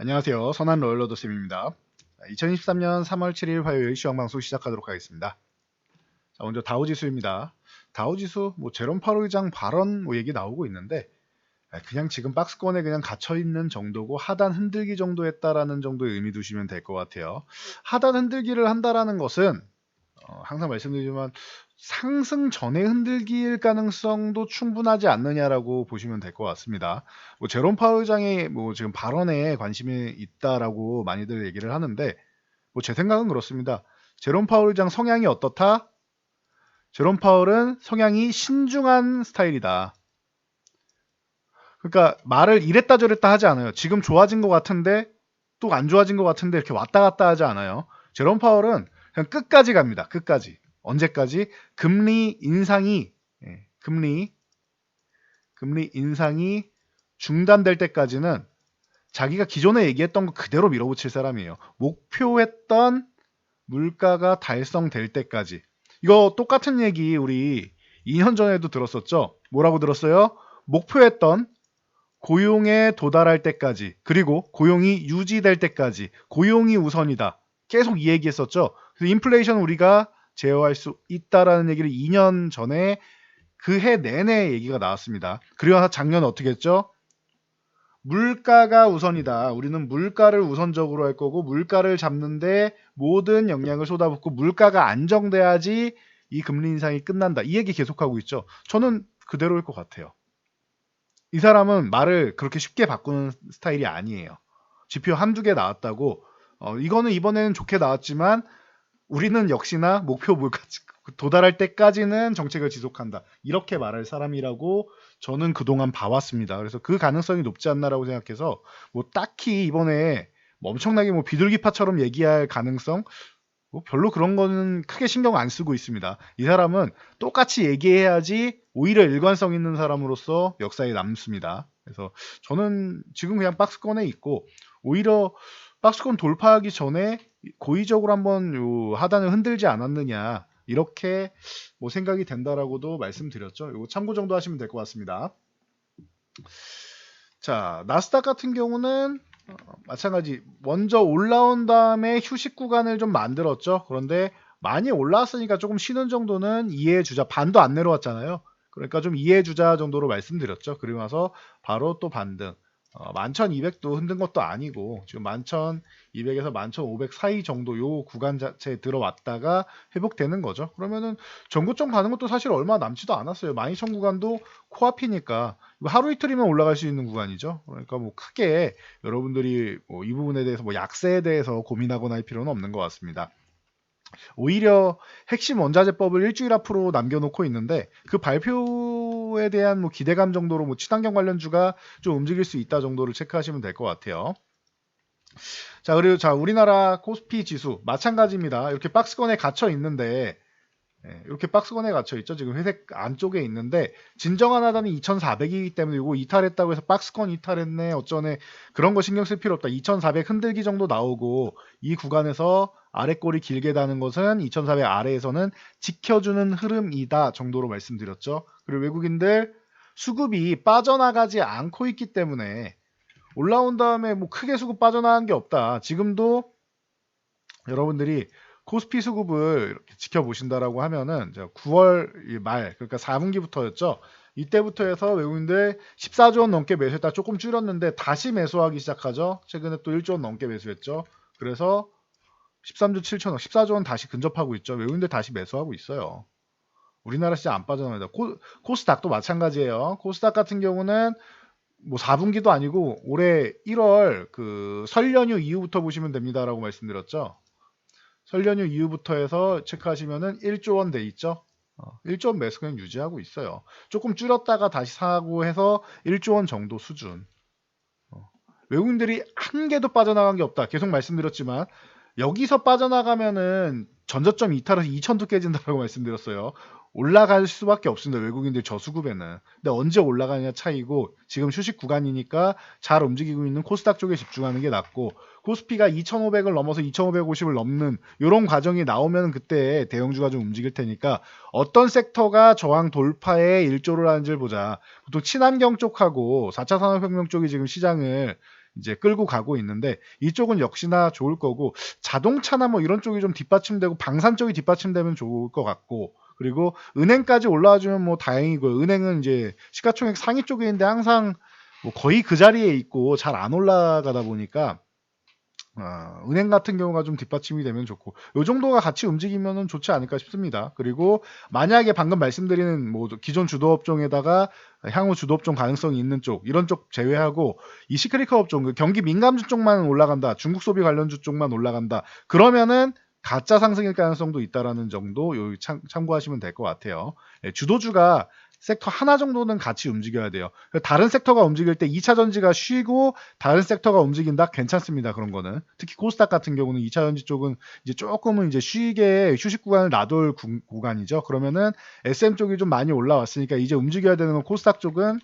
안녕하세요. 선한 로열러더 쌤입니다. 2023년 3월 7일 화요일 시황방송 시작하도록 하겠습니다. 자, 먼저 다우지수입니다. 다우지수 제롬 파월 의장 발언 얘기 나오고 있는데 그냥 지금 박스권에 그냥 갇혀있는 정도고 하단 흔들기 정도 했다라는 정도의 의미 두시면 될 것 같아요. 하단 흔들기를 한다라는 것은 항상 말씀드리지만 상승 전에 흔들기일 가능성도 충분하지 않느냐라고 보시면 될 것 같습니다. 제롬 파월 의장의 지금 발언에 관심이 있다라고 많이들 얘기를 하는데 제 생각은 그렇습니다. 제롬 파월 의장 성향이 어떻다? 제롬 파월은 성향이 신중한 스타일이다. 그러니까 말을 이랬다 저랬다 하지 않아요. 지금 좋아진 것 같은데 또 안 좋아진 것 같은데 이렇게 왔다 갔다 하지 않아요. 제롬 파월은 그냥 끝까지 갑니다. 끝까지. 언제까지? 금리 인상이 예, 금리 인상이 중단될 때까지는 자기가 기존에 얘기했던 거 그대로 밀어붙일 사람이에요. 목표했던 물가가 달성될 때까지. 이거 똑같은 얘기 우리 2년 전에도 들었었죠. 뭐라고 들었어요? 목표했던 고용에 도달할 때까지, 그리고 고용이 유지될 때까지, 고용이 우선이다. 계속 이 얘기했었죠. 그래서 인플레이션 우리가 제어할 수 있다라는 얘기를 2년 전에 그 해 내내 얘기가 나왔습니다. 그리고 나서 작년 어떻게 했죠? 물가가 우선이다. 우리는 물가를 우선적으로 할 거고 물가를 잡는데 모든 역량을 쏟아붓고 물가가 안정돼야지 이 금리 인상이 끝난다. 이 얘기 계속하고 있죠. 저는 그대로일 것 같아요. 이 사람은 말을 그렇게 쉽게 바꾸는 스타일이 아니에요. 지표 한두 개 나왔다고 이거는 이번에는 좋게 나왔지만 우리는 역시나 목표 물가 도달할 때까지는 정책을 지속한다. 이렇게 말할 사람이라고 저는 그동안 봐왔습니다. 그래서 그 가능성이 높지 않나라고 생각해서 딱히 이번에 엄청나게 비둘기파처럼 얘기할 가능성 별로 그런 거는 크게 신경 안 쓰고 있습니다. 이 사람은 똑같이 얘기해야지 오히려 일관성 있는 사람으로서 역사에 남습니다. 그래서 저는 지금 그냥 박스권에 있고 오히려 박스권 돌파하기 전에 고의적으로 한번 요 하단을 흔들지 않았느냐 이렇게 생각이 된다라고도 말씀드렸죠. 이거 참고 정도 하시면 될 것 같습니다. 자, 나스닥 같은 경우는 마찬가지 먼저 올라온 다음에 휴식 구간을 좀 만들었죠. 그런데 많이 올라왔으니까 조금 쉬는 정도는 이해해 주자. 반도 안 내려왔잖아요. 그러니까 좀 이해해 주자 정도로 말씀드렸죠. 그리고 나서 바로 또 반등. 11,200도 흔든 것도 아니고 지금 11,200에서 11,500 사이 정도 요 구간 자체에 들어왔다가 회복되는 거죠. 그러면은 전고점 가는 것도 사실 얼마 남지도 않았어요. 12,000 구간도 코앞이니까 하루 이틀이면 올라갈 수 있는 구간이죠. 그러니까 크게 여러분들이 이 부분에 대해서 약세에 대해서 고민하거나 할 필요는 없는 것 같습니다. 오히려 핵심 원자재법을 일주일 앞으로 남겨놓고 있는데 그 발표에 대한 기대감 정도로 친환경 관련주가 좀 움직일 수 있다 정도를 체크하시면 될 것 같아요. 자, 그리고 우리나라 코스피 지수 마찬가지입니다. 이렇게 박스권에 갇혀 있는데 이렇게 박스권에 갇혀 있죠. 지금 회색 안쪽에 있는데 진정한 하단이 2,400이기 때문에 이거 이탈했다고 해서 박스권 이탈했네 어쩌네 그런 거 신경 쓸 필요 없다. 2,400 흔들기 정도 나오고 이 구간에서 아래 꼬리 길게 다는 것은 2,400 아래에서는 지켜주는 흐름이다 정도로 말씀드렸죠. 그리고 외국인들 수급이 빠져나가지 않고 있기 때문에 올라온 다음에 크게 수급 빠져나간 게 없다. 지금도 여러분들이 코스피 수급을 이렇게 지켜보신다라고 하면은 9월 말 그러니까 4분기부터였죠. 이때부터 해서 외국인들 14조 원 넘게 매수했다 조금 줄였는데 다시 매수하기 시작하죠. 최근에 또 1조 원 넘게 매수했죠. 그래서 13조 7천억, 14조 원 다시 근접하고 있죠. 외국인들 다시 매수하고 있어요. 우리나라 시장 안 빠져나갑니다. 코스닥도 마찬가지예요. 코스닥 같은 경우는 4분기도 아니고 올해 1월 그 설 연휴 이후부터 보시면 됩니다라고 말씀드렸죠. 설 연휴 이후부터 해서 체크하시면은 1조 원 돼 있죠. 1조 원 매수 그냥 유지하고 있어요. 조금 줄였다가 다시 사고 해서 1조 원 정도 수준. 외국인들이 한 개도 빠져나간 게 없다. 계속 말씀드렸지만 여기서 빠져나가면은 전저점 이탈해서 2천도 깨진다고 말씀드렸어요. 올라갈 수밖에 없습니다. 외국인들 저수급에는. 근데 언제 올라가느냐 차이고 지금 휴식 구간이니까 잘 움직이고 있는 코스닥 쪽에 집중하는 게 낫고 코스피가 2,500을 넘어서 2,550을 넘는 이런 과정이 나오면 그때 대형주가 좀 움직일 테니까 어떤 섹터가 저항 돌파에 일조를 하는지를 보자. 보통 친환경 쪽하고 4차 산업혁명 쪽이 지금 시장을 이제 끌고 가고 있는데 이쪽은 역시나 좋을 거고 자동차나 뭐 이런 쪽이 좀 뒷받침되고 방산 쪽이 뒷받침되면 좋을 것 같고 그리고 은행까지 올라와주면 뭐 다행이고요. 은행은 이제 시가총액 상위 쪽에 있는데 항상 뭐 거의 그 자리에 있고 잘 안 올라가다 보니까 은행 같은 경우가 좀 뒷받침이 되면 좋고 요 정도가 같이 움직이면 좋지 않을까 싶습니다. 그리고 만약에 방금 말씀드리는 뭐 기존 주도 업종에다가 향후 주도 업종 가능성이 있는 쪽 이런 쪽 제외하고 이 시크릿 업종 그 경기 민감주 쪽만 올라간다. 중국 소비 관련주 쪽만 올라간다. 그러면은 가짜 상승일 가능성도 있다라는 정도 요 참고하시면 될 것 같아요. 예, 주도주가 섹터 하나 정도는 같이 움직여야 돼요. 다른 섹터가 움직일 때 2차 전지가 쉬고 다른 섹터가 움직인다 괜찮습니다. 그런 거는 특히 코스닥 같은 경우는 2차 전지 쪽은 이제 조금은 이제 쉬게 휴식 구간을 놔둘 구간이죠. 그러면은 SM 쪽이 좀 많이 올라왔으니까 이제 움직여야 되는 건 코스닥 쪽은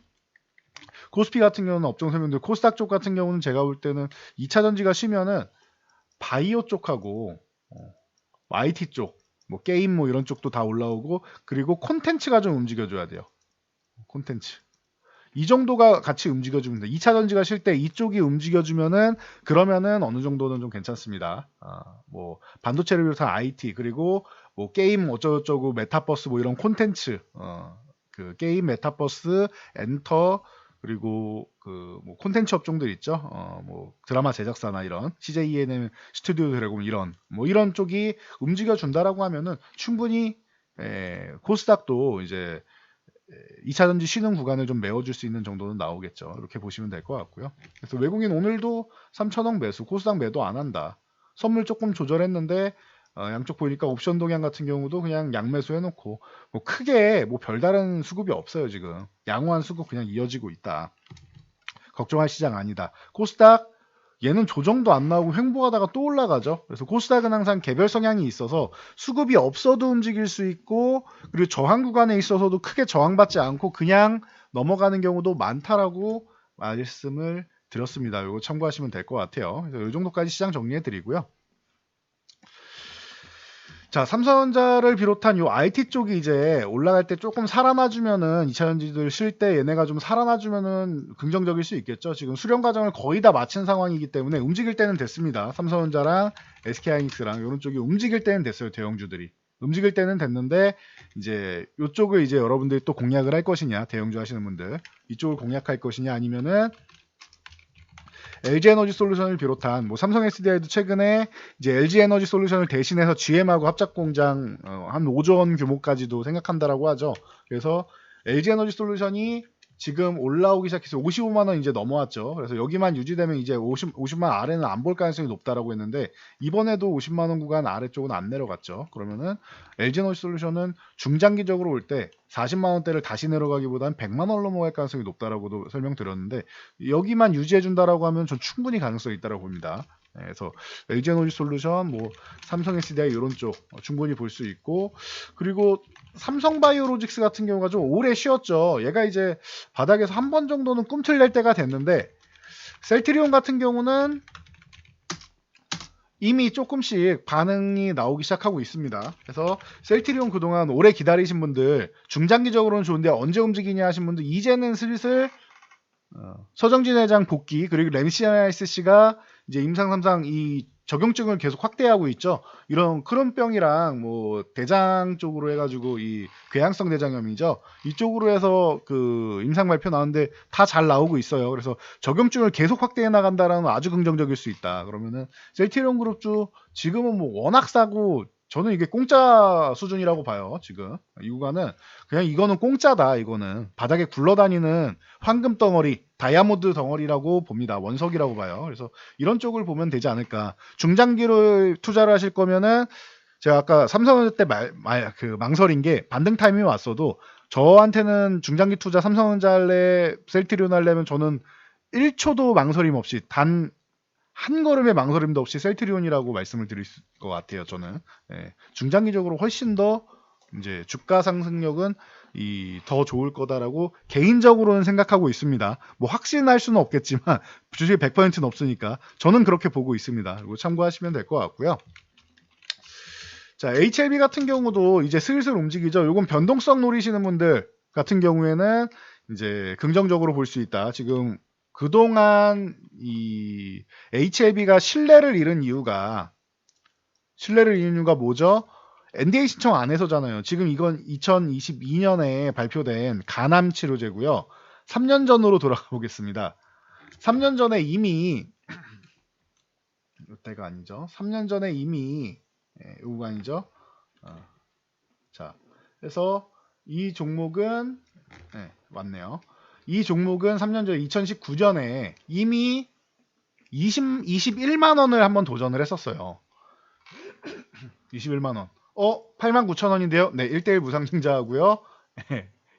코스피 같은 경우는 업종 설명들 코스닥 쪽 같은 경우는 제가 볼 때는 2차 전지가 쉬면은 바이오 쪽하고 IT 쪽 뭐 게임 뭐 이런 쪽도 다 올라오고 그리고 콘텐츠가 좀 움직여줘야 돼요. 콘텐츠. 이 정도가 같이 움직여주면 돼. 2차 전지가 쉴 때 이쪽이 움직여주면은 그러면은 어느 정도는 좀 괜찮습니다. 뭐 반도체를 비롯한 IT 그리고 뭐 게임 어쩌고저쩌고 메타버스 뭐 이런 콘텐츠 그 게임 메타버스 엔터 그리고 그 뭐 콘텐츠 업종들 있죠. 뭐 드라마 제작사나 이런 CJ ENM 스튜디오 드래곤 이런 뭐 이런 쪽이 움직여 준다라고 하면은 충분히 코스닥도 이제 2차 전지 쉬는 구간을 좀 메워줄 수 있는 정도는 나오겠죠. 이렇게 보시면 될 것 같고요. 그래서 외국인 오늘도 3천억 매수, 코스닥 매도 안 한다. 선물 조금 조절했는데 양쪽 보니까 옵션 동향 같은 경우도 그냥 양매수 해놓고 뭐 크게 뭐 별다른 수급이 없어요 지금. 양호한 수급 그냥 이어지고 있다. 걱정할 시장 아니다. 코스닥 얘는 조정도 안 나오고 횡보하다가 또 올라가죠. 그래서 코스닥은 항상 개별 성향이 있어서 수급이 없어도 움직일 수 있고 그리고 저항 구간에 있어서도 크게 저항받지 않고 그냥 넘어가는 경우도 많다라고 말씀을 드렸습니다. 이거 참고하시면 될 것 같아요. 그래서 이 정도까지 시장 정리해 드리고요. 자, 삼성전자를 비롯한 요 IT 쪽이 이제 올라갈 때 조금 살아나주면은 2차 전지들 쉴 때 얘네가 좀 살아나주면은 긍정적일 수 있겠죠. 지금 수렴 과정을 거의 다 마친 상황이기 때문에 움직일 때는 됐습니다. 삼성전자랑 SK하이닉스랑 이런 쪽이 움직일 때는 됐어요. 대형주들이. 움직일 때는 됐는데 이제 이쪽을 이제 여러분들이 또 공략을 할 것이냐 대형주 하시는 분들 이쪽을 공략할 것이냐 아니면은 LG에너지 솔루션을 비롯한 뭐 삼성 SDI도 최근에 이제 LG에너지 솔루션을 대신해서 GM하고 합작 공장 한 5조 원 규모까지도 생각한다라고 하죠. 그래서 LG에너지 솔루션이 지금 올라오기 시작해서 55만 원 이제 넘어왔죠. 그래서 여기만 유지되면 이제 50만 아래는 안 볼 가능성이 높다라고 했는데 이번에도 50만 원 구간 아래쪽은 안 내려갔죠. 그러면은 LG에너지 솔루션은 중장기적으로 올 때 40만 원대를 다시 내려가기보다는 100만 원로 넘어갈 가능성이 높다라고도 설명드렸는데 여기만 유지해 준다라고 하면 전 충분히 가능성이 있다고 봅니다. 그래서 LG에너지 솔루션, 뭐 삼성 SDI 이런 쪽 충분히 볼 수 있고 그리고 삼성바이오로직스 같은 경우가 좀 오래 쉬었죠. 얘가 이제 바닥에서 한 번 정도는 꿈틀댈 때가 됐는데 셀트리온 같은 경우는 이미 조금씩 반응이 나오기 시작하고 있습니다. 그래서 셀트리온 그동안 오래 기다리신 분들 중장기적으로는 좋은데 언제 움직이냐 하신 분들 이제는 슬슬 서정진 회장 복귀 그리고 램시아이스 씨가 이제 임상 3상 이 적용증을 계속 확대하고 있죠. 이런 크론병이랑 뭐 대장 쪽으로 해가지고 이 궤양성 대장염이죠. 이쪽으로 해서 그 임상 발표 나왔는데 다 잘 나오고 있어요. 그래서 적용증을 계속 확대해 나간다라는 건 아주 긍정적일 수 있다. 그러면은 셀트리온 그룹주 지금은 뭐 워낙 싸고 저는 이게 공짜 수준이라고 봐요. 지금 이 구간은 그냥 이거는 공짜다. 이거는 바닥에 굴러다니는 황금 덩어리, 다이아몬드 덩어리라고 봅니다. 원석이라고 봐요. 그래서 이런 쪽을 보면 되지 않을까. 중장기로 투자를 하실 거면은 제가 아까 삼성전자 때 그 망설인 게 반등 타임이 왔어도 저한테는 중장기 투자 삼성전자 할래, 셀트리온 할래면 저는 1초도 망설임 없이 단 한 걸음의 망설임도 없이 셀트리온이라고 말씀을 드릴 것 같아요. 저는 중장기적으로 훨씬 더 이제 주가 상승력은 더 좋을 거다라고 개인적으로는 생각하고 있습니다. 뭐 확신할 수는 없겠지만 주식이 100%는 없으니까 저는 그렇게 보고 있습니다. 그리고 참고하시면 될 것 같고요. 자, HLB 같은 경우도 이제 슬슬 움직이죠. 요건 변동성 노리시는 분들 같은 경우에는 이제 긍정적으로 볼 수 있다. 지금 그동안 이 HLB가 신뢰를 잃은 이유가 뭐죠? NDA 신청 안 해서잖아요. 지금 이건 2022년에 발표된 간암 치료제고요. 3년 전으로 돌아가 보겠습니다. 3년 전에 이미 이때가 아니죠. 3년 전에 이미 이거가 아니죠. 자, 그래서 이 종목은 맞네요. 이 종목은 3년 전 2019년에 이미 21만 원을 한번 도전을 했었어요. 21만 원. 89,000원인데요. 네, 1대1 무상증자하고요.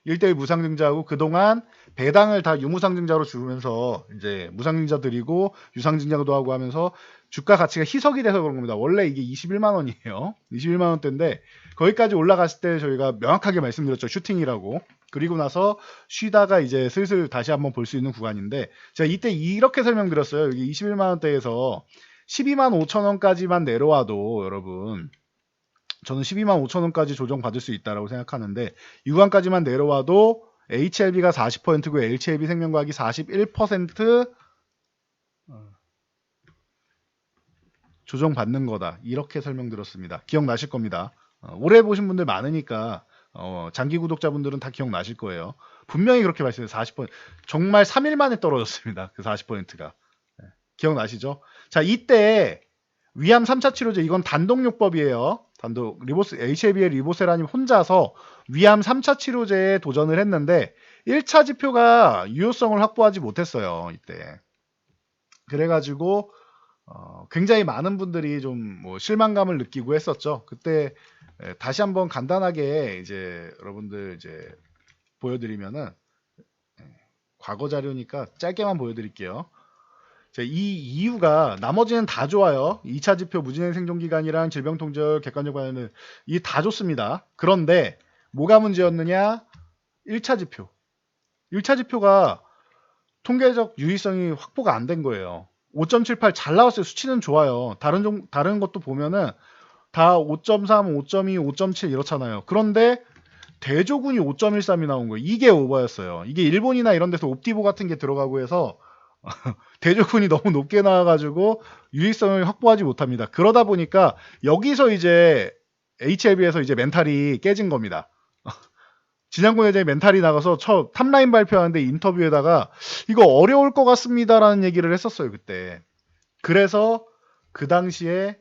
1대1 무상증자하고 그동안 배당을 다 유무상증자로 주면서 이제 무상증자 드리고 유상증자도 하고 하면서 주가 가치가 희석이 돼서 그런 겁니다. 원래 이게 21만 원이에요. 21만 원대인데 거기까지 올라갔을 때 저희가 명확하게 말씀드렸죠. 슈팅이라고. 그리고 나서 쉬다가 이제 슬슬 다시 한번 볼 수 있는 구간인데 제가 이때 이렇게 설명드렸어요. 여기 21만 원대에서 12만 5천 원까지만 내려와도 여러분 저는 12만 5천 원까지 조정받을 수 있다라고 생각하는데 이 구간까지만 내려와도 HLB가 40%고 LCLB 생명과학이 41% 조정받는 거다. 이렇게 설명드렸습니다. 기억나실 겁니다. 오래 보신 분들 많으니까 장기 구독자분들은 다 기억나실 거예요. 분명히 그렇게 말씀해요. 40% 정말 3일 만에 떨어졌습니다. 그 40%가. 기억나시죠? 자, 이때 위암 3차 치료제 이건 단독요법이에요. 단독 HLB의 리보세라님 혼자서 위암 3차 치료제에 도전을 했는데 1차 지표가 유효성을 확보하지 못했어요. 이때. 그래가지고 굉장히 많은 분들이 좀 뭐 실망감을 느끼고 했었죠. 그때 다시 한번 간단하게 이제 여러분들 이제 보여드리면은 과거 자료니까 짧게만 보여드릴게요. 이 이유가 나머지는 다 좋아요. 2차 지표 무진행 생존기간이랑 질병통절 객관적 반응은 이 다 좋습니다. 그런데 뭐가 문제였느냐? 1차 지표. 1차 지표가 통계적 유의성이 확보가 안 된 거예요. 5.78 잘 나왔어요. 수치는 좋아요. 다른 것도 보면은 다 5.3, 5.2, 5.7 이렇잖아요. 그런데 대조군이 5.13이 나온 거예요. 이게 오버였어요. 이게 일본이나 이런 데서 옵티보 같은 게 들어가고 해서 대조군이 너무 높게 나와가지고 유익성을 확보하지 못합니다. 그러다 보니까 여기서 이제 HLB에서 이제 멘탈이 깨진 겁니다. 진양군 회장이 멘탈이 나가서 탑라인 발표하는데 인터뷰에다가 이거 어려울 것 같습니다라는 얘기를 했었어요. 그때. 그래서 그 당시에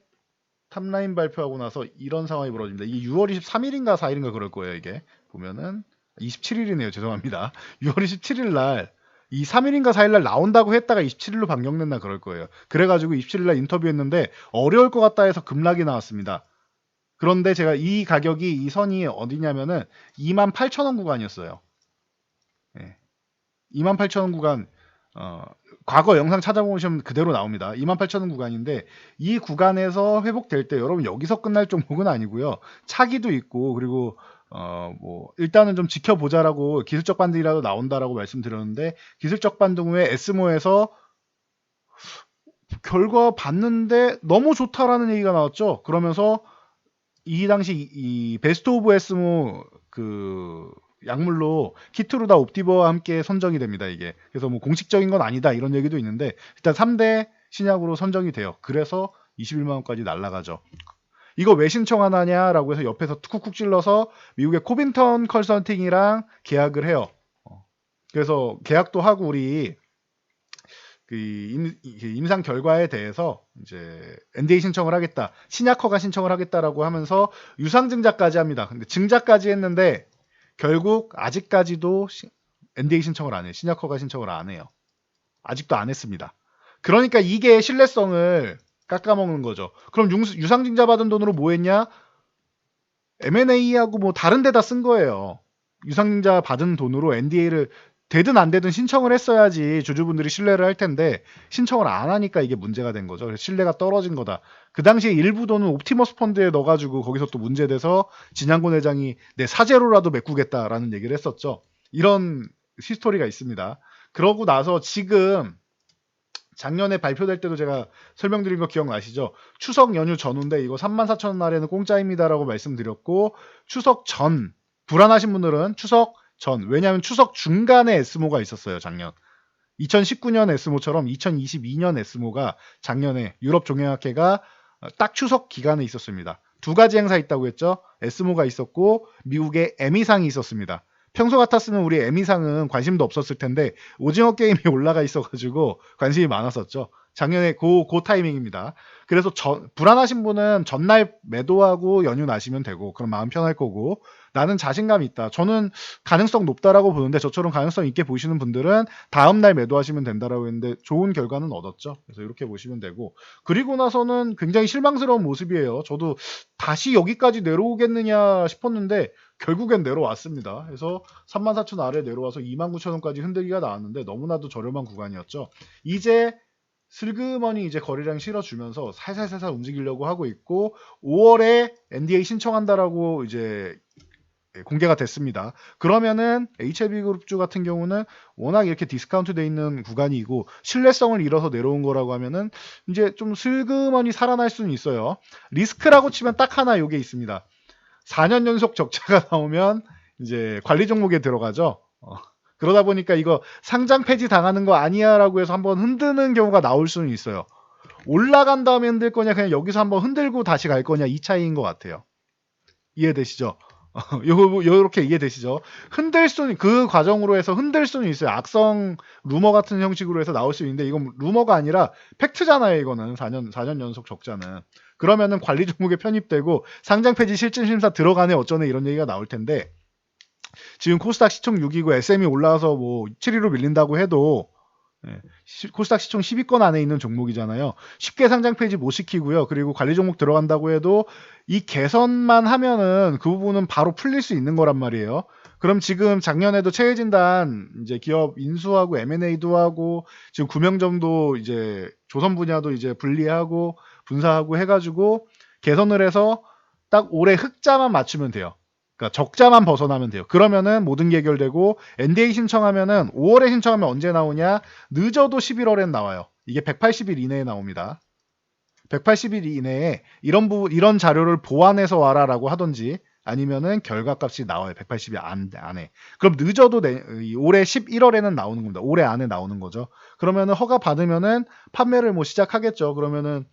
탑라인 발표하고 나서 이런 상황이 벌어집니다. 이게 6월 23일인가 4일인가 그럴 거예요. 이게 보면은 27일이네요. 죄송합니다. 6월 27일 날 이 3일인가 4일 날 나온다고 했다가 27일로 변경됐나 그럴 거예요. 그래가지고 27일 날 인터뷰했는데 어려울 것 같다 해서 급락이 나왔습니다. 그런데 제가 이 가격이 이 선이 어디냐면은 28,000원 구간이었어요. 28,000원 구간 과거 영상 찾아보시면 그대로 나옵니다. 28,000원 구간인데 이 구간에서 회복될 때 여러분 여기서 끝날 종목은 아니고요. 차기도 있고 그리고 뭐 일단은 좀 지켜보자라고 기술적 반등이라도 나온다라고 말씀드렸는데 기술적 반등 후에 에스모에서 결과 봤는데 너무 좋다라는 얘기가 나왔죠. 그러면서 이 당시 이 베스트 오브 에스모 그 약물로 키트루다 옵티버와 함께 선정이 됩니다. 이게 그래서 뭐 공식적인 건 아니다 이런 얘기도 있는데 일단 3대 신약으로 선정이 돼요. 그래서 21만 원까지 날라가죠. 이거 왜 신청하느냐라고 해서 옆에서 쿡쿡 찔러서 미국의 코빈턴 컨설팅이랑 계약을 해요. 그래서 계약도 하고 우리 그 임상 결과에 대해서 이제 NDA 신청을 하겠다, 신약 허가 신청을 하겠다라고 하면서 유상증자까지 합니다. 근데 증자까지 했는데 결국 아직까지도 NDA 신청을 안 해요. 신약 허가 신청을 안 해요. 아직도 안 했습니다. 그러니까 이게 신뢰성을 깎아먹는 거죠. 그럼 유상증자 받은 돈으로 뭐 했냐? M&A하고 뭐 다른 데다 쓴 거예요. 유상증자 받은 돈으로 NDA를 되든 안 되든 신청을 했어야지 주주분들이 신뢰를 할 텐데 신청을 안 하니까 이게 문제가 된 거죠. 그래서 신뢰가 떨어진 거다. 그 당시에 일부 돈은 옵티머스 펀드에 넣어가지고 거기서 또 문제돼서 진양곤 회장이 내 사재로라도 메꾸겠다라는 얘기를 했었죠. 이런 히스토리가 있습니다. 그러고 나서 지금 작년에 발표될 때도 제가 설명드린 거 기억나시죠? 추석 연휴 전후인데 이거 34,000원 날에는 공짜입니다라고 말씀드렸고 추석 전 불안하신 분들은 추석 전 왜냐하면 추석 중간에 에스모가 있었어요 작년. 2019년 에스모처럼 2022년 에스모가 작년에 유럽 종횡학회가 딱 추석 기간에 있었습니다. 두 가지 행사 있다고 했죠. 에스모가 있었고 미국의 에미상이 있었습니다. 평소 같았으면 우리 에미상은 관심도 없었을 텐데 오징어 게임이 올라가 있어가지고 관심이 많았었죠. 작년에 그 타이밍입니다. 그래서 불안하신 분은 전날 매도하고 연휴 나시면 되고 그럼 마음 편할 거고 나는 자신감이 있다. 저는 가능성 높다라고 보는데 저처럼 가능성 있게 보시는 분들은 다음날 매도하시면 된다라고 했는데 좋은 결과는 얻었죠. 그래서 이렇게 보시면 되고 그리고 나서는 굉장히 실망스러운 모습이에요. 저도 다시 여기까지 내려오겠느냐 싶었는데 결국엔 내려왔습니다. 그래서 34,000 아래 내려와서 29,000원까지 흔들기가 나왔는데 너무나도 저렴한 구간이었죠. 이제 슬그머니 이제 거래량 실어주면서 살살살살 움직이려고 하고 있고 5월에 NDA 신청한다라고 이제 공개가 됐습니다. 그러면은 HLB그룹주 같은 경우는 워낙 이렇게 디스카운트 돼 있는 구간이고 신뢰성을 잃어서 내려온 거라고 하면은 이제 좀 슬그머니 살아날 수는 있어요. 리스크라고 치면 딱 하나 요게 있습니다. 4년 연속 적자가 나오면 이제 관리 종목에 들어가죠. 그러다 보니까 이거 상장 폐지 당하는 거 아니야라고 해서 한번 흔드는 경우가 나올 수는 있어요. 올라간 다음에 흔들 거냐 그냥 여기서 한번 흔들고 다시 갈 거냐 이 차이인 것 같아요. 이해되시죠? 요렇게 이해되시죠? 흔들 수는 그 과정으로 해서 흔들 수는 있어요. 악성 루머 같은 형식으로 해서 나올 수 있는데 이건 루머가 아니라 팩트잖아요. 이거는 4년 연속 적자는. 그러면은 관리 종목에 편입되고 상장 폐지 실질 심사 들어가네 어쩌네 이런 얘기가 나올 텐데 지금 코스닥 시총 6위고 SM이 올라와서 뭐 7위로 밀린다고 해도 코스닥 시총 10위권 안에 있는 종목이잖아요. 쉽게 상장 폐지 못 시키고요. 그리고 관리 종목 들어간다고 해도 이 개선만 하면은 그 부분은 바로 풀릴 수 있는 거란 말이에요. 그럼 지금 작년에도 최혜진단 이제 기업 인수하고 M&A도 하고 지금 구명정도 이제 조선 분야도 이제 분리하고 분사하고 해가지고 개선을 해서 딱 올해 흑자만 맞추면 돼요. 그러니까 적자만 벗어나면 돼요. 그러면은 모든 게 해결되고 NDA 신청하면은 5월에 신청하면 언제 나오냐? 늦어도 11월엔 나와요. 이게 180일 이내에 나옵니다. 180일 이내에 이런 자료를 보완해서 와라라고 하던지 아니면은 결과값이 나와요. 180일 안에. 그럼 늦어도 올해 11월에는 나오는 겁니다. 올해 안에 나오는 거죠. 그러면은 허가 받으면은 판매를 뭐 시작하겠죠. 그러면은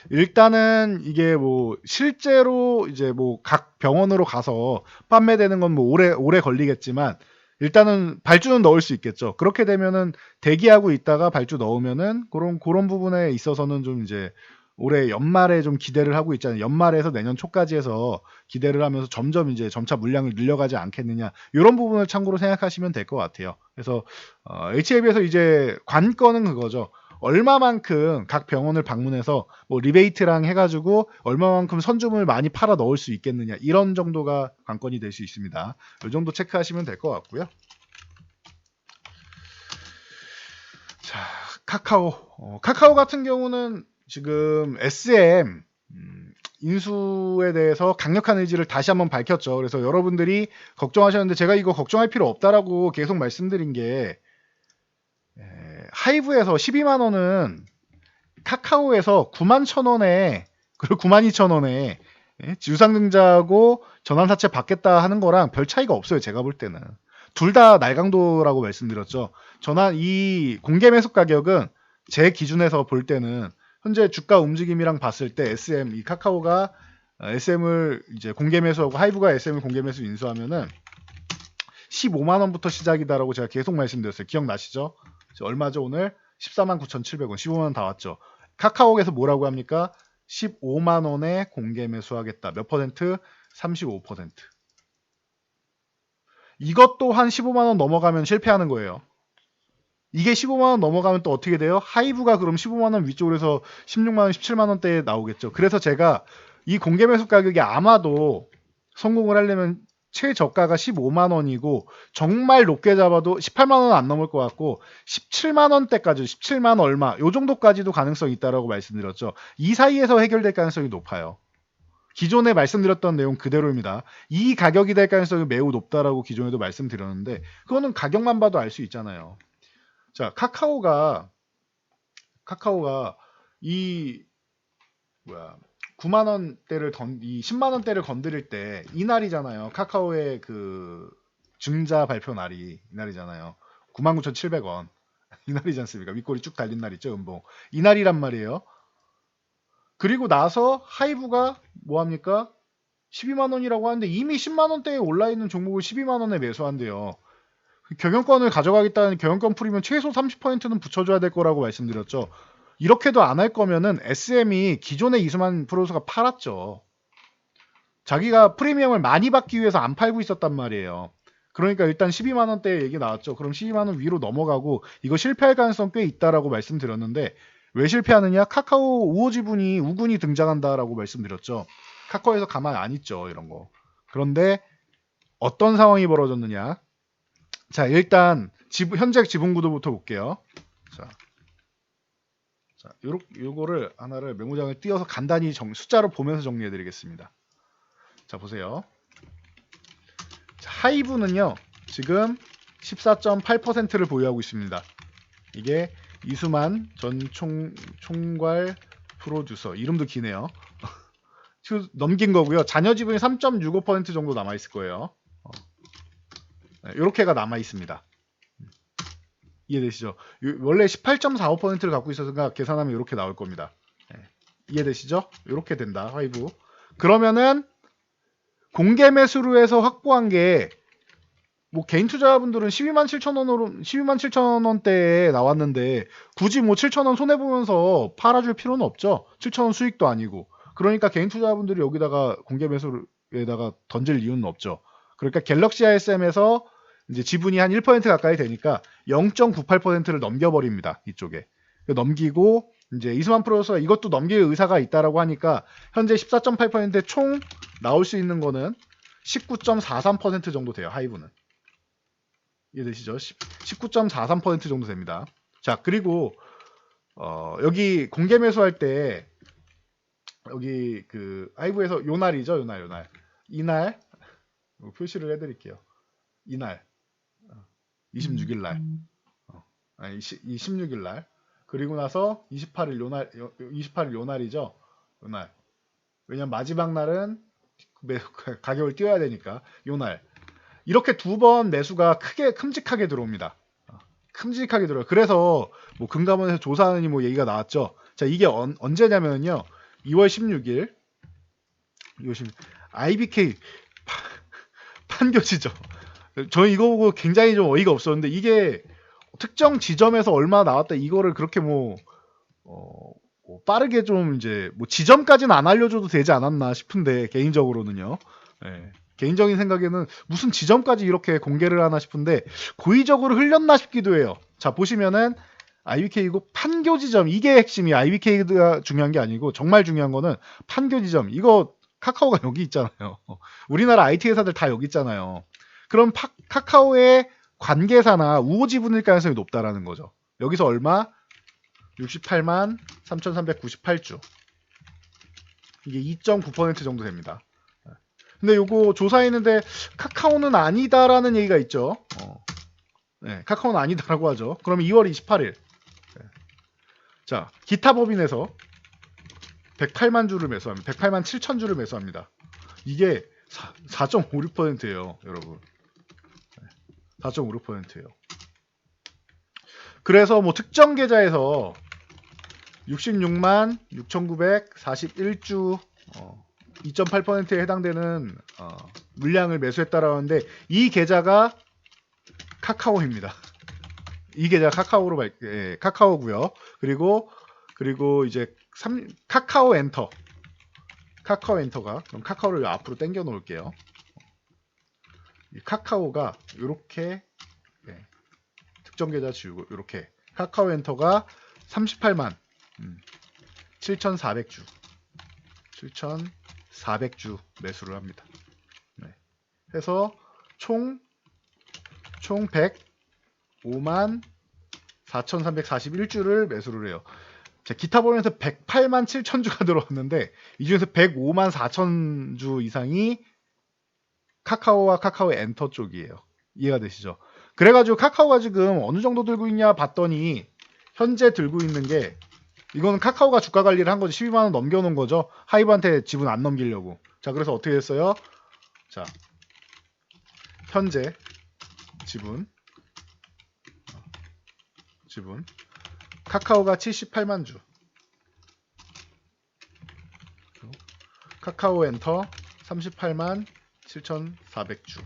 일단은 이게 뭐 실제로 이제 뭐 각 병원으로 가서 판매되는 건 뭐 오래 걸리겠지만 일단은 발주는 넣을 수 있겠죠. 그렇게 되면은 대기하고 있다가 발주 넣으면은 그런 부분에 있어서는 좀 이제 올해 연말에 좀 기대를 하고 있잖아요. 연말에서 내년 초까지 해서 기대를 하면서 점점 이제 점차 물량을 늘려가지 않겠느냐. 이런 부분을 참고로 생각하시면 될 것 같아요. 그래서 HAB에서 이제 관건은 그거죠. 얼마만큼 각 병원을 방문해서 뭐 리베이트랑 해가지고 얼마만큼 선주물 많이 팔아 넣을 수 있겠느냐 이런 정도가 관건이 될 수 있습니다. 이 정도 체크하시면 될 것 같고요. 자, 카카오 같은 경우는 지금 SM 인수에 대해서 강력한 의지를 다시 한번 밝혔죠. 그래서 여러분들이 걱정하셨는데 제가 이거 걱정할 필요 없다라고 계속 말씀드린 게 하이브에서 12만 원은 카카오에서 91,000원에 그리고 92,000원에 유상증자하고 전환사채 받겠다 하는 거랑 별 차이가 없어요. 제가 볼 때는. 둘 다 날강도라고 말씀드렸죠. 이 공개 매수 가격은 제 기준에서 볼 때는 현재 주가 움직임이랑 봤을 때 이 카카오가 SM을 이제 공개 매수하고 하이브가 SM을 공개 매수 인수하면은 15만 원부터 시작이다라고 제가 계속 말씀드렸어요. 기억나시죠? 얼마죠 오늘? 149,700원, 15만 원 다 왔죠. 카카오에서 뭐라고 합니까? 15만 원에 공개 매수하겠다. 몇 퍼센트? 35%. 이것도 한 15만 원 넘어가면 실패하는 거예요. 이게 15만 원 넘어가면 또 어떻게 돼요? 하이브가 그럼 15만 원 위쪽으로 해서 16만 원, 17만 원대에 나오겠죠. 그래서 제가 이 공개 매수 가격이 아마도 성공을 하려면 최저가가 15만 원이고 정말 높게 잡아도 18만 원은 안 넘을 것 같고 17만 원대까지 17만 얼마 요 정도까지도 가능성이 있다라고 말씀드렸죠. 이 사이에서 해결될 가능성이 높아요. 기존에 말씀드렸던 내용 그대로입니다. 이 가격이 될 가능성이 매우 높다라고 기존에도 말씀드렸는데 그거는 가격만 봐도 알 수 있잖아요. 자, 카카오가 이 9만 원대를 이 10만 원대를 건드릴 때 이날이잖아요. 카카오의 그 증자 발표 날이 이날이잖아요. 99,700원. 이날이지 않습니까? 윗골이 쭉 달린 날 있죠, 음봉. 이날이란 말이에요. 그리고 나서 하이브가 뭐합니까? 12만원이라고 하는데 이미 10만원대에 올라있는 종목을 12만원에 매수한대요. 경영권을 가져가겠다는 경영권 풀이면 최소 30%는 붙여줘야 될 거라고 말씀드렸죠. 이렇게도 안 할 거면은 SM이 기존의 이수만 프로듀서가 팔았죠. 자기가 프리미엄을 많이 받기 위해서 안 팔고 있었단 말이에요. 그러니까 일단 12만원대 얘기 나왔죠. 그럼 12만원 위로 넘어가고 이거 실패할 가능성 꽤 있다라고 말씀드렸는데 왜 실패하느냐? 카카오 우호 지분이 우군이 등장한다라고 말씀드렸죠. 카카오에서 가만 안 있죠. 이런 거. 그런데 어떤 상황이 벌어졌느냐? 자, 일단 현재 지분 구도부터 볼게요. 자, 요거를 하나를 메모장에 띄워서 간단히 숫자로 보면서 정리해 드리겠습니다. 자, 보세요. 자, 하이브는요. 지금 14.8%를 보유하고 있습니다. 이게 이수만 전 총괄 프로듀서. 이름도 기네요. 넘긴 거고요. 잔여 지분이 3.65% 정도 남아 있을 거예요. 이렇게가 남아 있습니다. 이해되시죠? 원래 18.45%를 갖고 있어서 계산하면 이렇게 나올 겁니다. 이해되시죠? 이렇게 된다. 하이브. 그러면은 공개 매수로 해서 확보한 게 뭐 개인 투자분들은 12만 7천 원대에 나왔는데 굳이 뭐 7천 원 손해 보면서 팔아줄 필요는 없죠. 7천 원 수익도 아니고. 그러니까 개인 투자분들이 여기다가 공개 매수에다가 던질 이유는 없죠. 그러니까 갤럭시 ISM에서 이제 지분이 한 1% 가까이 되니까 0.98%를 넘겨버립니다. 이쪽에. 넘기고 이제 이수만 프로듀서가 이것도 넘길 의사가 있다라고 하니까 현재 14.8%에 총 나올 수 있는 거는 19.43% 정도 돼요. 하이브는. 이해되시죠? 19.43% 정도 됩니다. 자, 그리고 여기 공개 매수할 때 여기 그 하이브에서 요 날이죠. 요날. 이날 표시를 해드릴게요. 이날 26일 날. 아니 16일 날. 그리고 나서 28일 요날이죠. 요날. 왜냐면 마지막 날은 가격을 띄워야 되니까 요날. 이렇게 두 번 매수가 큼직하게 들어옵니다. 큼직하게 들어요. 그래서 뭐 금감원에서 조사하느니 뭐 얘기가 나왔죠. 자, 이게 언제냐면요. 2월 16일. IBK 판교지죠. 저는 이거 보고 굉장히 좀 어이가 없었는데 이게 특정 지점에서 얼마 나왔다 이거를 그렇게 뭐 빠르게 좀 이제 뭐 지점까지는 안 알려줘도 되지 않았나 싶은데 개인적으로는요. 네. 개인적인 생각에는 무슨 지점까지 이렇게 공개를 하나 싶은데 고의적으로 흘렸나 싶기도 해요. 자, 보시면은 IBK이고 판교 지점 이게 핵심이 IBK가 중요한 게 아니고 정말 중요한 거는 판교 지점. 이거 카카오가 여기 있잖아요. 우리나라 IT 회사들 다 여기 있잖아요. 그럼 카카오의 관계사나 우호 지분일 가능성이 높다라는 거죠. 여기서 얼마? 68만 3,398주. 이게 2.9% 정도 됩니다. 근데 요거 조사했는데 카카오는 아니다라는 얘기가 있죠. 네, 카카오는 아니다라고 하죠. 그러면 2월 28일. 네. 자, 기타 법인에서 108만 주를 매수합니다. 108만 7천 주를 매수합니다. 이게 4.56%예요, 여러분. 4.56%예요. 그래서 뭐 특정 계좌에서 66만 6,941주 2.8%에 해당되는 물량을 매수했다라는데 이 계좌가 카카오입니다. 이 계좌 카카오고요. 그리고 이제 카카오 엔터가 그럼 카카오를 앞으로 당겨 놓을게요. 카카오가 이렇게 특정 계좌 지우고 이렇게 카카오 엔터가 38만 7,400주 7,400주 매수를 합니다. 네. 해서 총 105만 4,341주를 매수를 해요. 자, 기타 보면서 108만 7천주가 들어왔는데 이 중에서 105만 4천주 이상이 카카오와 카카오 엔터 쪽이에요. 이해가 되시죠? 그래가지고 카카오가 지금 어느 정도 들고 있냐 봤더니 현재 들고 있는 게 이거는 카카오가 주가 관리를 한 거죠. 12만원 넘겨놓은 거죠. 하이브한테 지분 안 넘기려고. 자, 그래서 어떻게 됐어요? 자, 현재 지분 지분. 카카오가 78만 주. 카카오 엔터 38만 7,400주.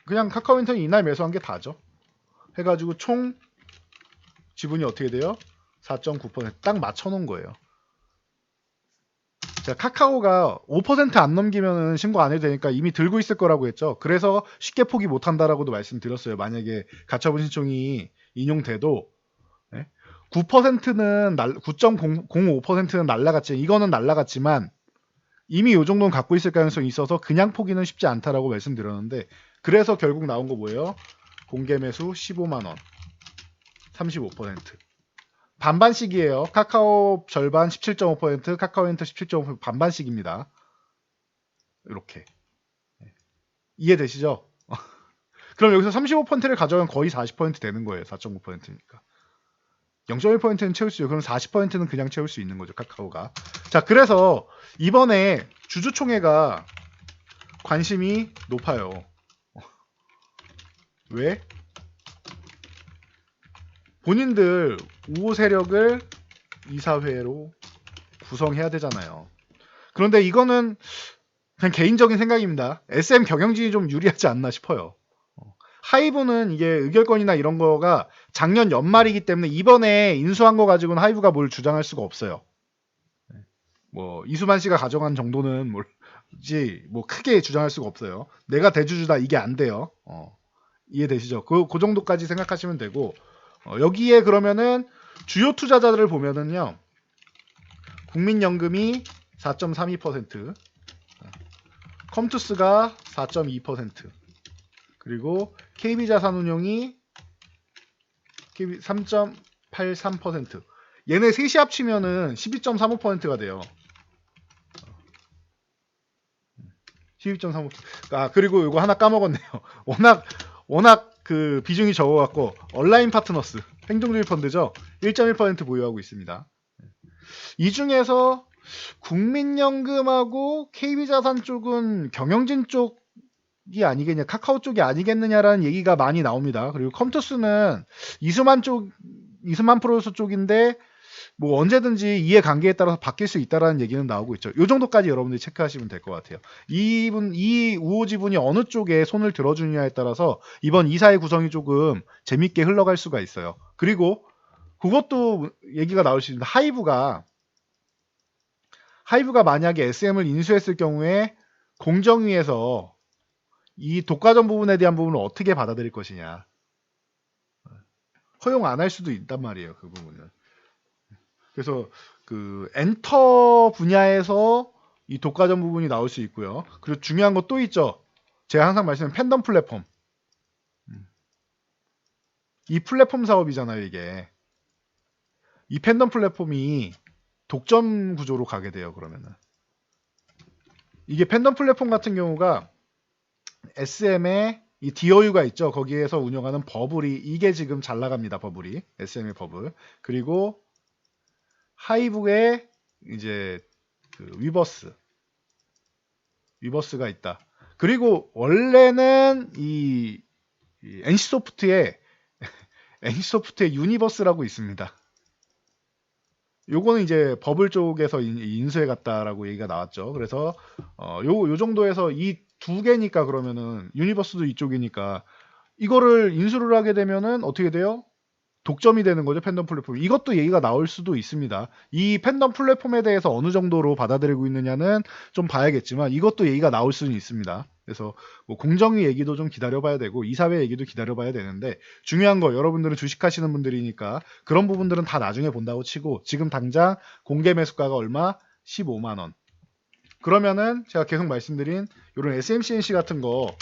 그냥 카카오 엔터는 이날 매수한 게 다죠. 해가지고 총 지분이 어떻게 돼요? 4.9%딱 맞춰놓은 거예요. 자, 카카오가 5%안 넘기면 신고 안 해도 되니까 이미 들고 있을 거라고 했죠. 그래서 쉽게 포기 못 한다라고도 말씀드렸어요. 만약에 가처분 신청이 인용돼도 9%는 9.05%는 날라갔지. 이거는 날라갔지만 이미 이 정도는 갖고 있을 가능성이 있어서 그냥 포기는 쉽지 않다라고 말씀드렸는데, 그래서 결국 나온 거 뭐예요? 공개 매수 15만 원. 35%. 반반씩이에요. 카카오 절반 17.5%, 카카오엔터 17.5% 반반씩입니다. 이렇게. 이해되시죠? 그럼 여기서 35%를 가져가면 거의 40% 되는 거예요. 4.9%니까. 0.1%는 채울 수 있어요. 그럼 40%는 그냥 채울 수 있는 거죠. 카카오가. 자, 그래서 이번에 주주총회가 관심이 높아요. 왜? 본인들 우호 세력을 이사회로 구성해야 되잖아요. 그런데 이거는 그냥 개인적인 생각입니다. SM 경영진이 좀 유리하지 않나 싶어요. 하이브는 이게 의결권이나 이런 거가 작년 연말이기 때문에 이번에 인수한 거 가지고는 하이브가 뭘 주장할 수가 없어요. 뭐 이수만 씨가 가져간 정도는 뭘지 뭐 크게 주장할 수가 없어요. 내가 대주주다 이게 안 돼요. 이해되시죠? 그 정도까지 생각하시면 되고, 여기에 그러면은 주요 투자자들을 보면은요, 국민연금이 4.32%, 컴투스가 4.2%, 그리고 KB자산운용이 3.83%. 얘네 셋이 합치면은 12.35%가 돼요. 12.35%. 아, 그리고 이거 하나 까먹었네요. 워낙 그 비중이 적어갖고 온라인 파트너스 행동주의 펀드죠. 1.1% 보유하고 있습니다. 이 중에서 국민연금하고 KB자산 쪽은 경영진 쪽이 아니겠냐, 카카오 쪽이 아니겠느냐라는 얘기가 많이 나옵니다. 그리고 컴투스는 이수만 프로듀서 쪽인데 뭐 언제든지 이해관계에 따라서 바뀔 수 있다라는 얘기는 나오고 있죠. 이 정도까지 여러분들이 체크하시면 될 것 같아요. 이 우호 지분이 어느 쪽에 손을 들어주느냐에 따라서 이번 이사회 구성이 조금 재밌게 흘러갈 수가 있어요. 그리고 그것도 얘기가 나올 수 있는데, 하이브가 만약에 SM을 인수했을 경우에 공정위에서 이 독과점 부분에 대한 부분을 어떻게 받아들일 것이냐. 허용 안 할 수도 있단 말이에요. 그 부분은. 그래서 그 엔터 분야에서 이 독과점 부분이 나올 수 있고요. 그리고 중요한 거 또 있죠. 제가 항상 말씀드린 팬덤 플랫폼. 이 플랫폼 사업이잖아요, 이게. 이 팬덤 플랫폼이 독점 구조로 가게 돼요, 그러면은. 이게 팬덤 플랫폼 같은 경우가 SM의 이 DOU가 있죠. 거기에서 운영하는 버블이, 이게 지금 잘 나갑니다, 버블이. SM의 버블. 그리고 하이브의 이제 그 위버스가 있다. 그리고 원래는 이 NC소프트에 유니버스라고 있습니다. 요거는 이제 버블 쪽에서 인수해 갔다라고 얘기가 나왔죠. 그래서 요 정도에서 이 두 개니까, 그러면은 유니버스도 이쪽이니까 이거를 인수를 하게 되면은 어떻게 돼요? 독점이 되는 거죠, 팬덤 플랫폼. 이것도 얘기가 나올 수도 있습니다. 이 팬덤 플랫폼에 대해서 어느 정도로 받아들이고 있느냐는 좀 봐야겠지만 이것도 얘기가 나올 수는 있습니다. 그래서 뭐 공정위 얘기도 좀 기다려봐야 되고 이사회 얘기도 기다려봐야 되는데, 중요한 거, 여러분들은 주식하시는 분들이니까 그런 부분들은 다 나중에 본다고 치고, 지금 당장 공개 매수가가 얼마? 15만 원. 그러면은 제가 계속 말씀드린 이런 SMCNC 같은 거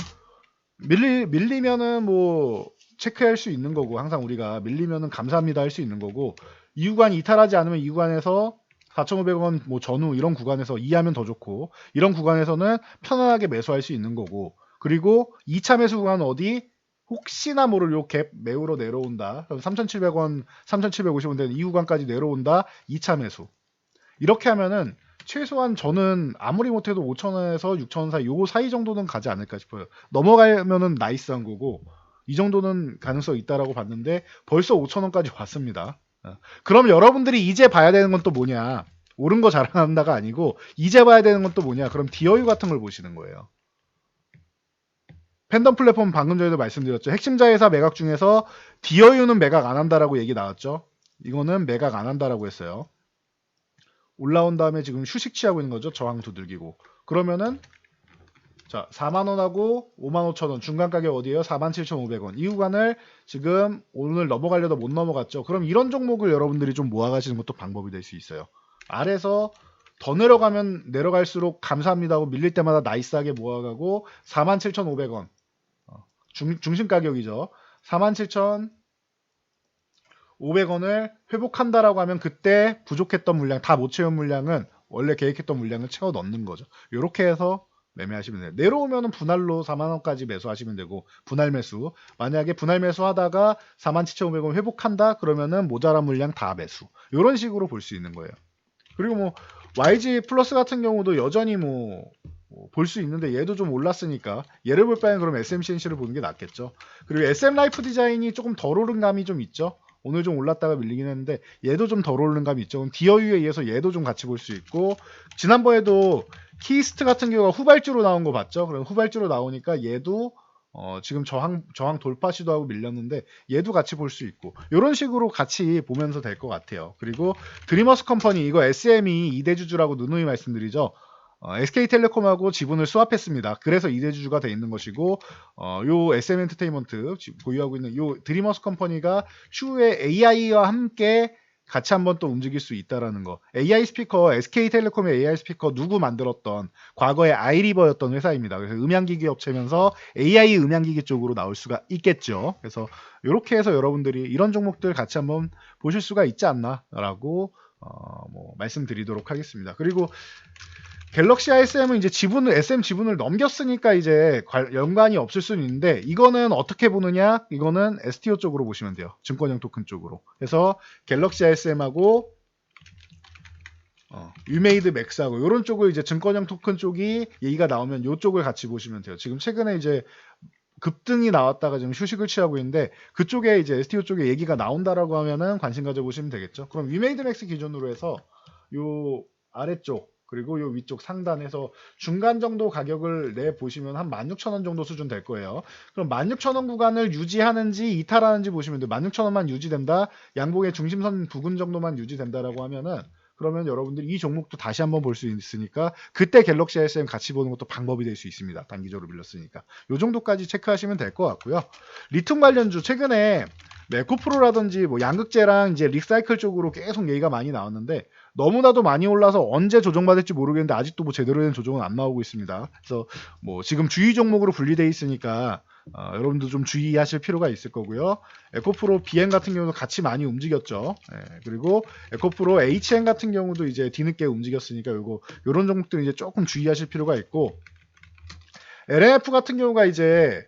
밀리면은 뭐 체크할 수 있는 거고, 항상 우리가 밀리면은 감사합니다 할 수 있는 거고, 이 구간 이탈하지 않으면 이 구간에서 4,500원 뭐 전후 이런 구간에서 이해하면 더 좋고, 이런 구간에서는 편안하게 매수할 수 있는 거고, 그리고 2차 매수 구간은 어디? 혹시나 모를 요 갭 매우로 내려온다. 그럼 3,700원, 3,750원 되는 이 구간까지 내려온다. 2차 매수. 이렇게 하면은 최소한 저는 아무리 못해도 5,000원에서 6,000원 사이, 요 사이 정도는 가지 않을까 싶어요. 넘어가면은 나이스한 거고, 이 정도는 가능성이 있다라고 봤는데 벌써 5,000원까지 왔습니다. 그럼 여러분들이 이제 봐야 되는 건 또 뭐냐? 옳은 거 자랑한다가 아니고 이제 봐야 되는 건 또 뭐냐? 그럼 DOU 같은 걸 보시는 거예요. 팬덤 플랫폼 방금 전에도 말씀드렸죠. 핵심 자회사 매각 중에서 DOU는 매각 안 한다라고 얘기 나왔죠. 이거는 매각 안 한다라고 했어요. 올라온 다음에 지금 휴식 취하고 있는 거죠. 저항 두들기고. 그러면은 자 4만원하고 55,000원 중간 가격 어디에요? 47,500원. 이 구간을 지금 오늘 넘어가려다 못 넘어갔죠. 그럼 이런 종목을 여러분들이 좀 모아가시는 것도 방법이 될 수 있어요. 아래서 더 내려가면 내려갈수록 감사합니다 하고 밀릴 때마다 나이스하게 모아가고 47,500원 중심 가격이죠. 47,500원을 회복한다라고 하면 그때 부족했던 물량 다 못 채운 물량은 원래 계획했던 물량을 채워 넣는 거죠. 이렇게 해서 매매하시면 돼요. 내려오면은 분할로 4만원까지 매수하시면 되고 분할 매수. 만약에 분할 매수하다가 47,500원 회복한다 그러면은 모자란 물량 다 매수. 이런 식으로 볼 수 있는 거예요. 그리고 뭐 YG 플러스 같은 경우도 여전히 뭐 볼 수 있는데 얘도 좀 올랐으니까 얘를 볼 바엔 그럼 SMCNC를 보는 게 낫겠죠. 그리고 SM 라이프 디자인이 조금 덜 오른 감이 좀 있죠. 오늘 좀 올랐다가 밀리긴 했는데 얘도 좀 덜 오른 감이 있죠. 그럼 DOU에 의해서 얘도 좀 같이 볼 수 있고 지난번에도 키스트 같은 경우가 후발주로 나온 거 봤죠. 그럼 후발주로 나오니까 얘도 지금 저항 돌파 시도하고 밀렸는데 얘도 같이 볼 수 있고 이런 식으로 같이 보면서 될 것 같아요. 그리고 드리머스 컴퍼니 이거 SM이 2대주주라고 누누이 말씀드리죠. SK텔레콤하고 지분을 스왑했습니다. 그래서 2대주주가 돼 있는 것이고 요 SM엔터테인먼트 보유하고 있는 요 드리머스 컴퍼니가 추후에 AI와 함께 같이 한번 또 움직일 수 있다라는 거. AI 스피커, SK텔레콤의 AI 스피커 누구 만들었던 과거의 아이리버였던 회사입니다. 그래서 음향기기 업체면서 AI 음향기기 쪽으로 나올 수가 있겠죠. 그래서 이렇게 해서 여러분들이 이런 종목들 같이 한번 보실 수가 있지 않나라고 말씀드리도록 하겠습니다. 그리고 갤럭시 ISM은 이제 SM 지분을 넘겼으니까 이제 연관이 없을 수는 있는데 이거는 어떻게 보느냐? 이거는 STO 쪽으로 보시면 돼요. 증권형 토큰 쪽으로. 그래서 갤럭시 ISM하고 유메이드 맥스하고 이런 쪽을 이제 증권형 토큰 쪽이 얘기가 나오면 이쪽을 같이 보시면 돼요. 지금 최근에 이제 급등이 나왔다가 지금 휴식을 취하고 있는데 그쪽에 이제 STO 쪽에 얘기가 나온다라고 하면은 관심 가져보시면 되겠죠. 그럼 유메이드 맥스 기준으로 해서 요 아래쪽 그리고 요 위쪽 상단에서 중간 정도 가격을 내 보시면 한 16,000원 정도 수준 될 거예요. 그럼 16,000원 구간을 유지하는지 이탈하는지 보시면 돼요. 16,000원만 유지된다. 양봉의 중심선 부근 정도만 유지된다라고 하면은 그러면 여러분들이 이 종목도 다시 한번 볼 수 있으니까 그때 갤럭시 SM 같이 보는 것도 방법이 될 수 있습니다. 단기적으로 밀렸으니까. 요 정도까지 체크하시면 될 것 같고요. 리튬 관련주 최근에 에코프로라든지 뭐 양극재랑 이제 리사이클 쪽으로 계속 얘기가 많이 나왔는데 너무나도 많이 올라서 언제 조정받을지 모르겠는데 아직도 뭐 제대로 된 조정은 안 나오고 있습니다. 그래서 뭐 지금 주의 종목으로 분리되어 있으니까 여러분도 좀 주의하실 필요가 있을 거고요. 에코프로 BM 같은 경우도 같이 많이 움직였죠. 그리고 에코프로 HN 같은 경우도 이제 뒤늦게 움직였으니까 요런 종목들 이제 조금 주의하실 필요가 있고 LNF 같은 경우가 이제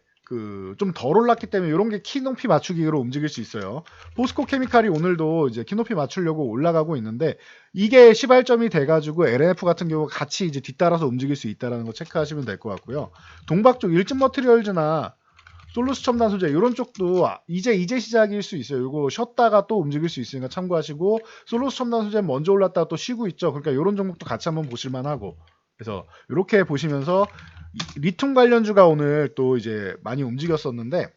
좀 덜 올랐기 때문에 이런 게 키 높이 맞추기로 움직일 수 있어요. 포스코 케미칼이 오늘도 이제 키 높이 맞추려고 올라가고 있는데 이게 시발점이 돼가지고 LNF 같은 경우 같이 이제 뒤따라서 움직일 수 있다는 거 체크하시면 될 것 같고요. 동박 쪽 일진 머티리얼즈나 솔루스 첨단 소재 이런 쪽도 이제 시작일 수 있어요. 이거 쉬었다가 또 움직일 수 있으니까 참고하시고 솔루스 첨단 소재 먼저 올랐다가 또 쉬고 있죠. 그러니까 이런 종목도 같이 한번 보실만하고 그래서 이렇게 보시면서 리튬 관련주가 오늘 또 이제 많이 움직였었는데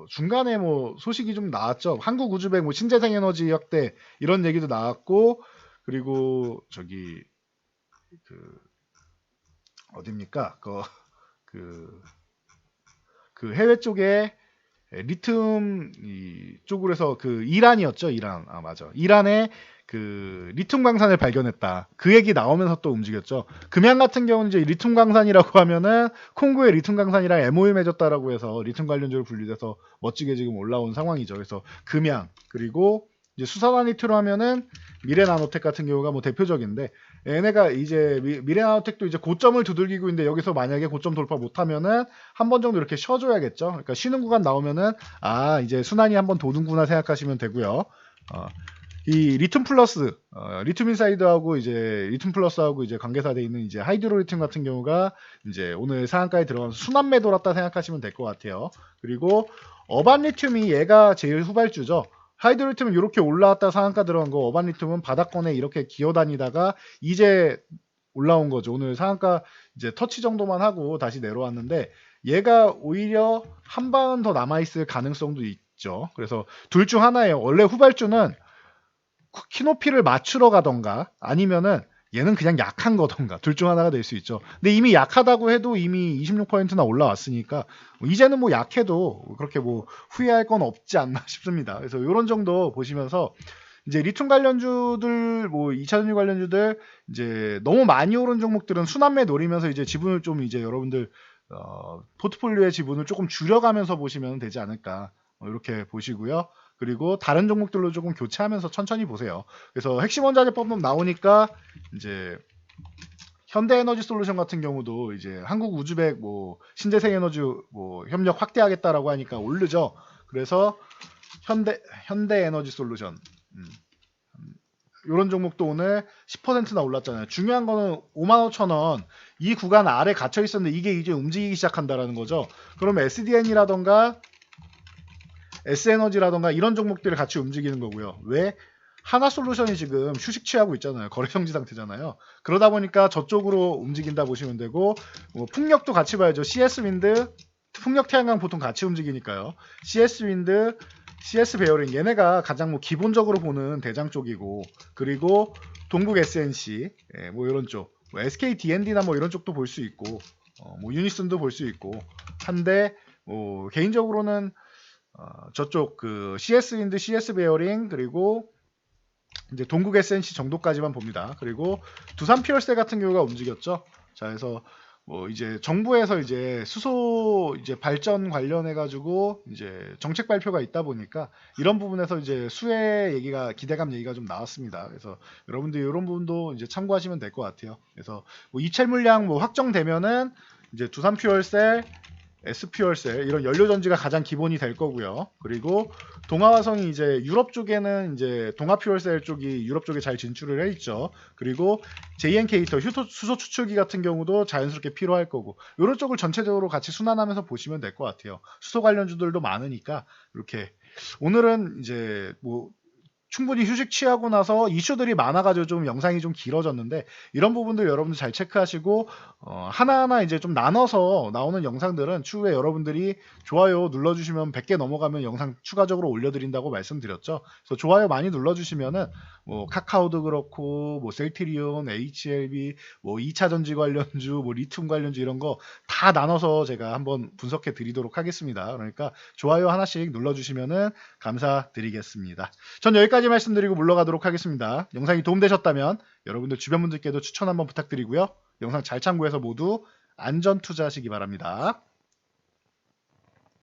중간에 소식이 좀 나왔죠. 한국우주백 신재생에너지 확대 이런 얘기도 나왔고 그리고 저기 어딥니까 그 해외 쪽에 리튬 쪽으로 해서 이란이었죠. 이란 맞아. 이란에 리튬 광산을 발견했다. 그 얘기 나오면서 또 움직였죠. 금양 같은 경우는 이제 리튬 광산이라고 하면은 콩고의 리튬 광산이랑 MOU 맺었다라고 해서 리튬 관련주로 분리돼서 멋지게 지금 올라온 상황이죠. 그래서 금양 그리고 이제 수산화 리튬으로 하면은 미래나노텍 같은 경우가 뭐 대표적인데 얘네가 이제 미래나노텍도 이제 고점을 두들기고 있는데 여기서 만약에 고점 돌파 못하면은 한 번 정도 이렇게 쉬어줘야겠죠. 그러니까 쉬는 구간 나오면은 이제 순환이 한번 도는구나 생각하시면 되고요. 이 리튬 플러스, 리튬 인사이드하고 이제 리튬 플러스하고 이제 관계사 돼 있는 이제 하이드로 리튬 같은 경우가 이제 오늘 상한가에 들어가서 순환매 돌았다 생각하시면 될 것 같아요. 그리고 어반 리튬이 얘가 제일 후발주죠. 하이드로 리튬은 이렇게 올라왔다 상한가 들어간 거, 어반 리튬은 바닥권에 이렇게 기어다니다가 이제 올라온 거죠. 오늘 상한가 이제 터치 정도만 하고 다시 내려왔는데 얘가 오히려 한 방 더 남아있을 가능성도 있죠. 그래서 둘 중 하나예요. 원래 후발주는 키높이를 맞추러 가던가 아니면은 얘는 그냥 약한 거던가 둘 중 하나가 될 수 있죠. 근데 이미 약하다고 해도 이미 26%나 올라왔으니까 이제는 뭐 약해도 그렇게 뭐 후회할 건 없지 않나 싶습니다. 그래서 이런 정도 보시면서 이제 리튬 관련주들 뭐 2차전지 관련주들 이제 너무 많이 오른 종목들은 순환매 노리면서 이제 지분을 좀 이제 여러분들 포트폴리오의 지분을 조금 줄여가면서 보시면 되지 않을까 이렇게 보시고요. 그리고 다른 종목들로 조금 교체하면서 천천히 보세요. 그래서 핵심 원자재법 나오니까 이제 현대에너지솔루션 같은 경우도 이제 한국우주백 뭐 신재생에너지 뭐 협력 확대하겠다라고 하니까 오르죠. 그래서 현대에너지솔루션 이런 종목도 오늘 10%나 올랐잖아요. 중요한 거는 55,000원 이 구간 아래 갇혀 있었는데 이게 이제 움직이기 시작한다라는 거죠. 그러면 SDN이라던가 S에너지라던가 이런 종목들을 같이 움직이는 거고요. 왜? 하나솔루션이 지금 휴식 취하고 있잖아요. 거래정지 상태잖아요. 그러다 보니까 저쪽으로 움직인다 보시면 되고 뭐 풍력도 같이 봐야죠. CS윈드, 풍력 태양광 보통 같이 움직이니까요. CS윈드, CS 베어링 얘네가 가장 뭐 기본적으로 보는 대장 쪽이고 그리고 동국 SNC 뭐 이런 쪽, 뭐 SK D&D나 뭐 이런 쪽도 볼 수 있고 뭐 유니슨도 볼 수 있고 한데 뭐 개인적으로는 저쪽 그 CS 윈드, CS 베어링 그리고 이제 동국 SNC 정도까지만 봅니다. 그리고 두산 피얼셀 같은 경우가 움직였죠. 자, 그래서 뭐 이제 정부에서 이제 수소 이제 발전 관련해 가지고 이제 정책 발표가 있다 보니까 이런 부분에서 이제 수혜 얘기가 기대감 얘기가 좀 나왔습니다. 그래서 여러분들 이런 부분도 이제 참고하시면 될 것 같아요. 그래서 뭐 이체 물량 뭐 확정되면은 이제 두산 퓨얼셀 S퓨얼셀 이런 연료전지가 가장 기본이 될 거고요. 그리고 동아화성이 이제 유럽 쪽에는 이제 동아퓨얼셀 쪽이 유럽 쪽에 잘 진출을 해 있죠. 그리고 JN케이터 수소 추출기 같은 경우도 자연스럽게 필요할 거고 이런 쪽을 전체적으로 같이 순환하면서 보시면 될 것 같아요. 수소 관련주들도 많으니까 이렇게 오늘은 이제 뭐 충분히 휴식 취하고 나서 이슈들이 많아가지고 좀 영상이 좀 길어졌는데 이런 부분들 여러분들 잘 체크하시고 하나하나 이제 좀 나눠서 나오는 영상들은 추후에 여러분들이 좋아요 눌러주시면 100개 넘어가면 영상 추가적으로 올려드린다고 말씀드렸죠. 그래서 좋아요 많이 눌러주시면은 뭐 카카오도 그렇고 뭐 셀트리온, HLB, 뭐 2차 전지 관련주, 뭐 리튬 관련주 이런 거 다 나눠서 제가 한번 분석해 드리도록 하겠습니다. 그러니까 좋아요 하나씩 눌러주시면은 감사드리겠습니다. 전 여기까지 말씀드리고 물러가도록 하겠습니다. 영상이 도움되셨다면 여러분들 주변 분들께도 추천 한번 부탁드리고요. 영상 잘 참고해서 모두 안전 투자하시기 바랍니다.